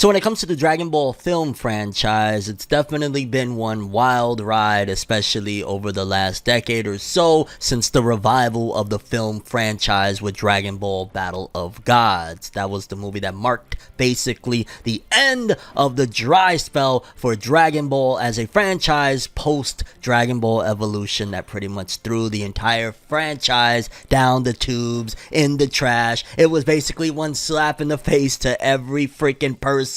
So when it comes to the Dragon Ball film franchise, it's definitely been one wild ride, especially over the last decade or so since the revival of the film franchise with Dragon Ball Battle of Gods. That was the movie that marked basically the end of the dry spell for Dragon Ball as a franchise post Dragon Ball Evolution that pretty much threw the entire franchise down the tubes, in the trash. It was basically one slap in the face to every freaking person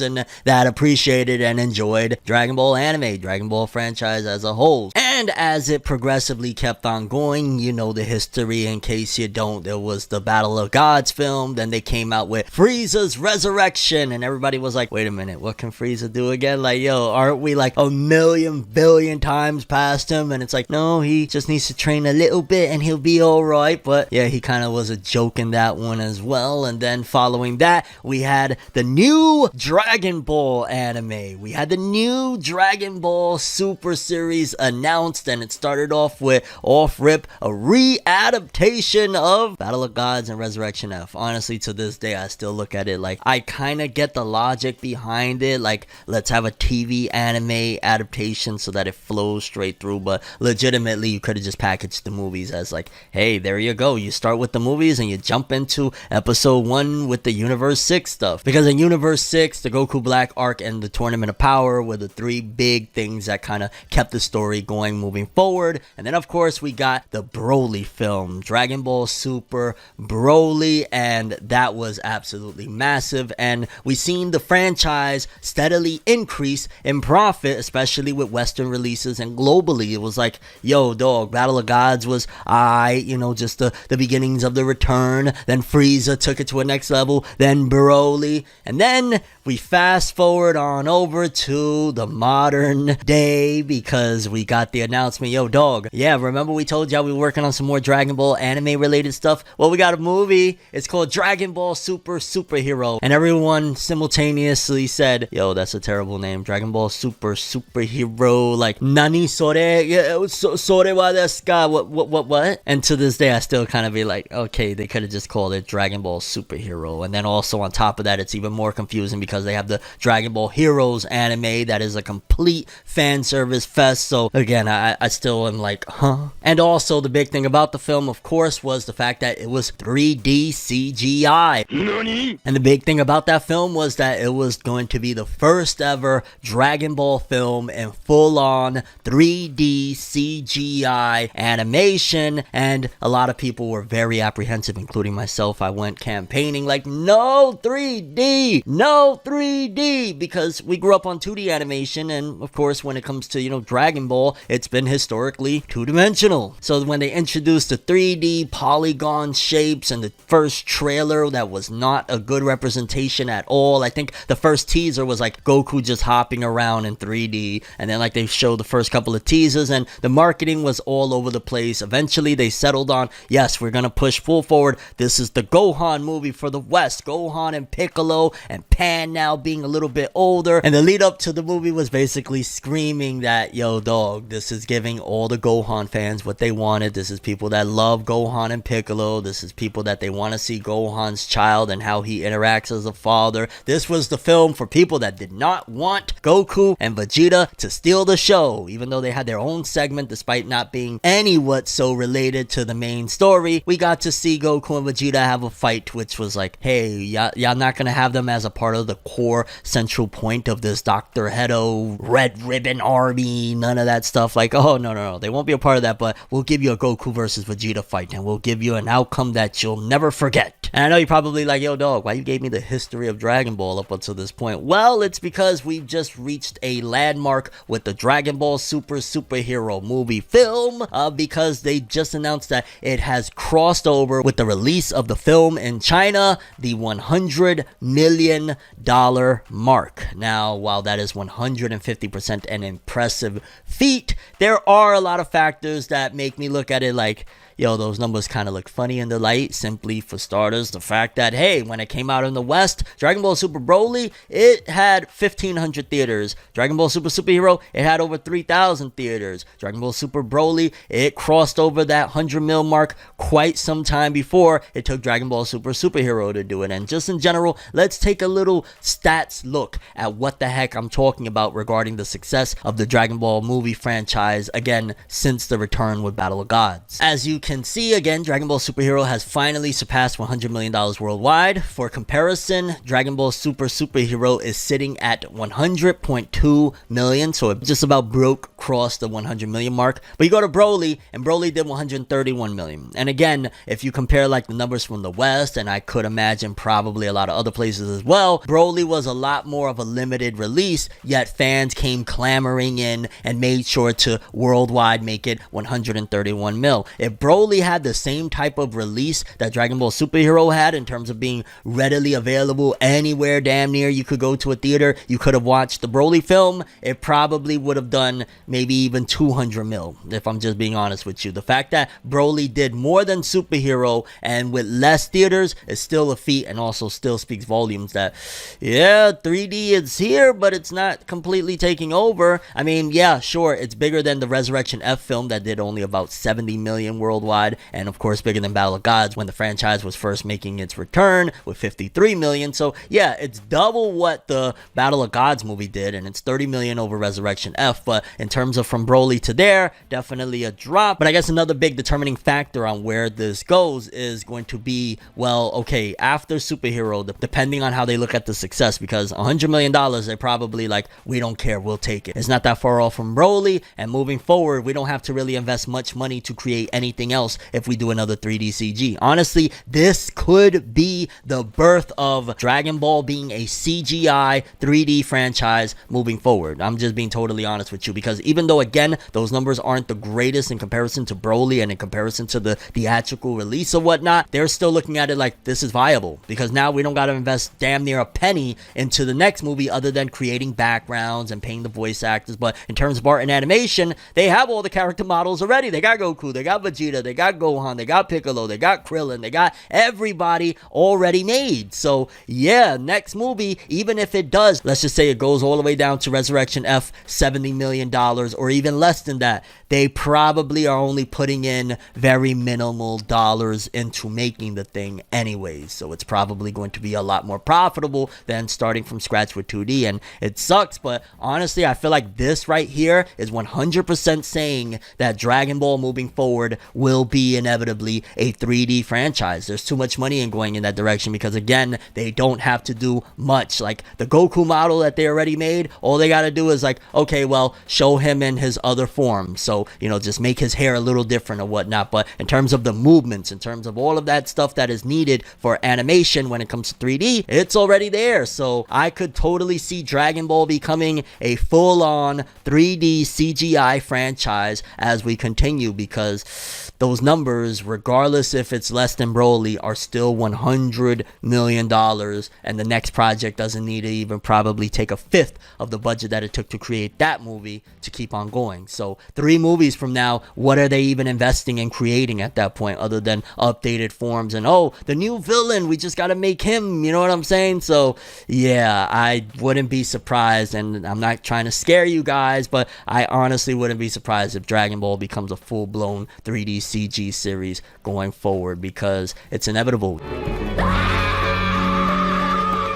that appreciated and enjoyed Dragon Ball anime, Dragon Ball franchise as a whole. And as it progressively kept on going, you know the history in case you don't. There was the Battle of Gods film, then they came out with Frieza's Resurrection, and everybody was like, wait a minute, what can Frieza do again? Like, yo, aren't we like a million billion times past him? And it's like, no, he just needs to train a little bit and he'll be alright. But yeah, he kind of was a joke in that one as well. And then following that, we had the new Dragon Ball anime. We had the new Dragon Ball Super series announced, and it started off with off-rip a re-adaptation of Battle of Gods and Resurrection F. Honestly, to this day, I still look at it like I kind of get the logic behind it. Like, let's have a TV anime adaptation so that it flows straight through. But legitimately, you could have just packaged the movies as like, hey, there you go. You start with the movies and you jump into episode 1 with the Universe 6 stuff. Because in Universe 6, the Goku Black arc and the Tournament of Power were the three big things that kind of kept the story going moving forward. And then of course we got the Broly film, Dragon Ball Super Broly, and that was absolutely massive. And we seen the franchise steadily increase in profit, especially with Western releases and globally. It was like, yo dog, Battle of Gods was just the beginnings of the return. Then Frieza took it to a next level, then Broly, and then we fast forward on over to the modern day because we got the announcement, yo dog, yeah, remember we told y'all we were working on some more Dragon Ball anime related stuff? Well, we got a movie. It's called Dragon Ball Super Superhero, and everyone simultaneously said, yo, that's a terrible name, Dragon Ball Super Superhero, like nani sore, yeah, sore wa desu ka, what? And to this day I still kind of be like, okay, they could have just called it Dragon Ball Superhero. And then also on top of that, it's even more confusing because they have the Dragon Ball Heroes anime that is a complete fan service fest. So again, I still am like, huh? And also the big thing about the film, of course, was the fact that it was 3D-CGI. Nani? And the big thing about that film was that it was going to be the first ever Dragon Ball film in full-on 3D-CGI animation, and a lot of people were very apprehensive, including myself. I went campaigning like, no 3D, no 3D, because we grew up on 2D animation, and of course when it comes to, Dragon Ball, it's been historically two-dimensional. So when they introduced the 3D polygon shapes and the first trailer, that was not a good representation at all. I think the first teaser was like Goku just hopping around in 3D, and then like they showed the first couple of teasers, and the marketing was all over the place. Eventually they settled on, yes, we're gonna push full forward. This is the Gohan movie for the West. Gohan and Piccolo and Pan now being a little bit older, and the lead up to the movie was basically screaming that, yo dog, this is giving all the Gohan fans what they wanted. This is people that love Gohan and Piccolo. This is people that they want to see Gohan's child and how he interacts as a father. This was the film for people that did not want Goku and Vegeta to steal the show, even though they had their own segment despite not being anywhat so related to the main story. We got to see Goku and Vegeta have a fight, which was like, hey, y'all not gonna have them as a part of the core central point of this Dr. Hedo Red Ribbon Army, none of that stuff. Like, oh no, they won't be a part of that, but we'll give you a Goku versus Vegeta fight, and we'll give you an outcome that you'll never forget. And I know you're probably like, yo dog, why you gave me the history of Dragon Ball up until this point? Well, it's because we've just reached a landmark with the Dragon Ball Super Superhero movie film, because they just announced that it has crossed over with the release of the film in China, the $100 million mark. Now, while that is 150% an impressive feat, there are a lot of factors that make me look at it like, yo, those numbers kind of look funny in the light. Simply for starters, the fact that, hey, when it came out in the West, Dragon Ball Super Broly, it had 1,500 theaters. Dragon Ball Super Superhero, it had over 3,000 theaters. Dragon Ball Super Broly, it crossed over that 100 mil mark quite some time before it took Dragon Ball Super Superhero to do it. And just in general, let's take a little stats look at what the heck I'm talking about regarding the success of the Dragon Ball movie franchise, again, since the return with Battle of Gods. As you can see, again, Dragon Ball Superhero has finally surpassed $100 million worldwide. For comparison, Dragon Ball Super Superhero is sitting at 100.2 million, so it just about crossed the 100 million mark. But you go to Broly, and Broly did 131 million. And again, if you compare like the numbers from the West, and I could imagine probably a lot of other places as well, Broly was a lot more of a limited release, yet fans came clamoring in and made sure to worldwide make it 131 mil. If Broly had the same type of release that Dragon Ball Superhero had in terms of being readily available anywhere damn near you could go to a theater, you could have watched the Broly film, it probably would have done maybe even 200 mil, if I'm just being honest with you. The fact that Broly did more than Superhero and with less theaters is still a feat, and also still speaks volumes that, yeah, 3D is here, but it's not completely taking over. I mean, yeah, sure, it's bigger than the Resurrection F film that did only about 70 million worldwide, and of course bigger than Battle of Gods when the franchise was first making its return with 53 million. So yeah, it's double what the Battle of Gods movie did, and it's 30 million over Resurrection F. But in terms of from Broly to there, definitely a drop. But I guess another big determining factor on where this goes is going to be, well, okay, after Superhero, depending on how they look at the success, because $100 million, they're probably like, we don't care, we'll take it. It's not that far off from Broly, and moving forward, we don't have to really invest much money to create anything else if we do another 3D CG. Honestly, this could be the birth of Dragon Ball being a CGI 3D franchise moving forward. I'm just being totally honest with you, because even though, again, those numbers aren't the greatest in comparison to Broly and in comparison to the theatrical release or whatnot, they're still looking at it like this is viable, because now we don't got to invest damn near a penny into the next movie other than creating backgrounds and paying the voice actors. But in terms of art and animation, they have all the character models already. They got Goku, they got Vegeta, they got Gohan, they got Piccolo, they got Krillin, they got everybody already made. So yeah, next movie, even if it does, let's just say it goes all the way down to Resurrection F, $70 million or even less than that, they probably are only putting in very minimal dollars into making the thing anyways. So it's probably going to be a lot more profitable than starting from scratch with 2D. And it sucks, but honestly, I feel like this right here is 100% saying that Dragon Ball moving forward will be inevitably a 3D franchise. There's too much money in going in that direction, because again, they don't have to do much. Like the Goku model that they already made, all they got to do is like, okay, well, show him in his other form. So, you know, just make his hair a little different or whatnot. But in terms of the movements, in terms of all of that stuff that is needed for animation when it comes to 3D, it's already there. So I could totally see Dragon Ball becoming a full-on 3D CGI franchise as we continue, because those numbers, regardless if it's less than Broly, are still $100 million, and the next project doesn't need to even probably take a fifth of the budget that it took to create that movie to keep on going. So 3 movies from now, what are they even investing in creating at that point other than updated forms and, oh, the new villain, we just gotta make him, you know what I'm saying? So yeah, I wouldn't be surprised, and I'm not trying to scare you guys, but I honestly wouldn't be surprised if Dragon Ball becomes a full-blown 3D CG series going forward, because it's inevitable.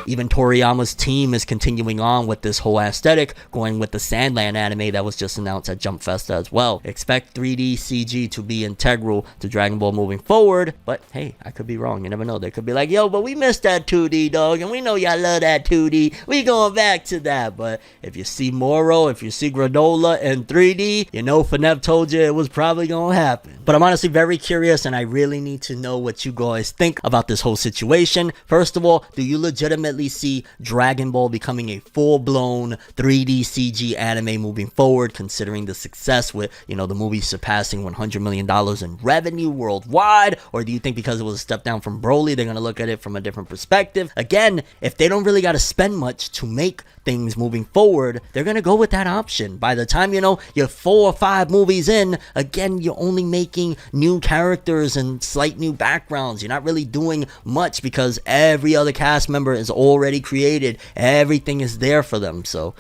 Even Toriyama's team is continuing on with this whole aesthetic, going with the Sandland anime that was just announced at Jump Festa as well. Expect 3D CG to be integral to Dragon Ball moving forward, but hey, I could be wrong. You never know. They could be like, yo, but we missed that 2D, dog, and we know y'all love that 2D. We going back to that. But if you see Moro, if you see Granola in 3D, you know Fornev told you it was probably gonna happen. But I'm honestly very curious, and I really need to know what you guys think about this whole situation. First of all, do you legitimately definitely see Dragon Ball becoming a full-blown 3D CG anime moving forward, considering the success with, the movie surpassing $100 million in revenue worldwide? Or do you think because it was a step down from Broly, they're going to look at it from a different perspective? Again, if they don't really got to spend much to make things moving forward, they're going to go with that option. By the time, you're 4 or 5 movies in, again, you're only making new characters and slight new backgrounds. You're not really doing much because every other cast member is already created. Everything is there for them. So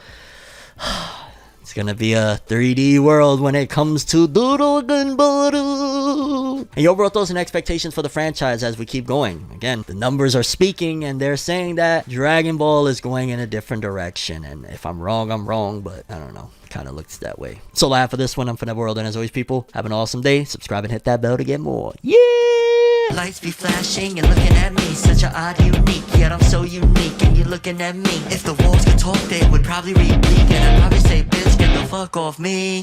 it's gonna be a 3D world when it comes to Dragon Ball. And your overall thoughts and expectations for the franchise as we keep going. Again, the numbers are speaking and they're saying that Dragon Ball is going in a different direction. And if I'm wrong, I'm wrong, but I don't know. Kind of looks that way. So I have for this one. I'm ForneverWorld, and as always, people, have an awesome day. Subscribe and hit that bell to get more. Yeah! Lights be flashing and looking at me, such a odd, unique, yet I'm so unique, and you're looking at me. If the walls could talk, they would probably repeat, and I'd probably say, bitch, get the fuck off me.